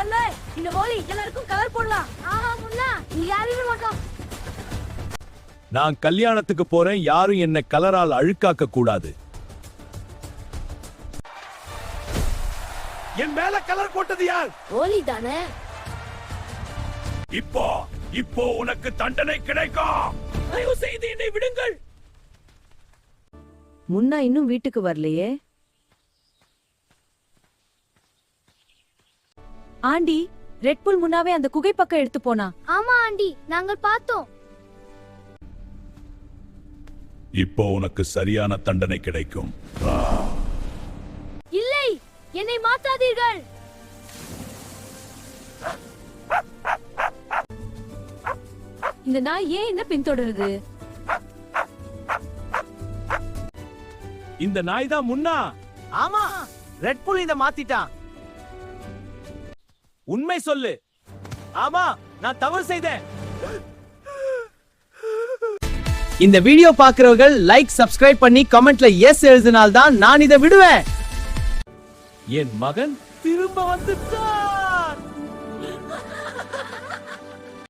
வரல. இந்த ஹோலி எல்லாருக்கும் கலர் போடலாம். ஆஹா முன்னா நீ யாரையும் மாட்டோம். நான் கல்யாணத்துக்கு போறேன், யாரும் என்ன கலரால் அழுக்காக்க கூடாது. என் மேல கலர் போட்டது யார்? ஹோலி தானே. இப்போ உனக்கு தண்டனை கிடைக்கும். தயவு செய்து என்னை விடுங்கள். முன்னா இன்னும் வீட்டுக்கு வரலையே. ஆண்டி, ரெட்புல் முன்னாவே அந்த குகை பக்கம் எடுத்து போனா. ஆமா ஆண்டி, நாங்கள் பார்த்தோம். இப்போ உனக்கு சரியான தண்டனை கிடைக்கும். இல்லை, என்னை மாற்றாதீர்கள். இந்த நாய் ஏன் என்ன பின்தொடருது? இந்த நாய் தான் முன்னா. ஆமா, ரெட்புல் இத மாத்திட்டான். உண்மை சொல்லு. ஆமா, நான் தவறு செய்தேன். இந்த வீடியோ பாக்குறவர்கள் லைக், சப்ஸ்கிரைப் பண்ணி கமெண்ட்ல எஸ் எழுதினால்தான் நான் இதை விடுவேன். என் மகன் திரும்ப வந்துட்டான்.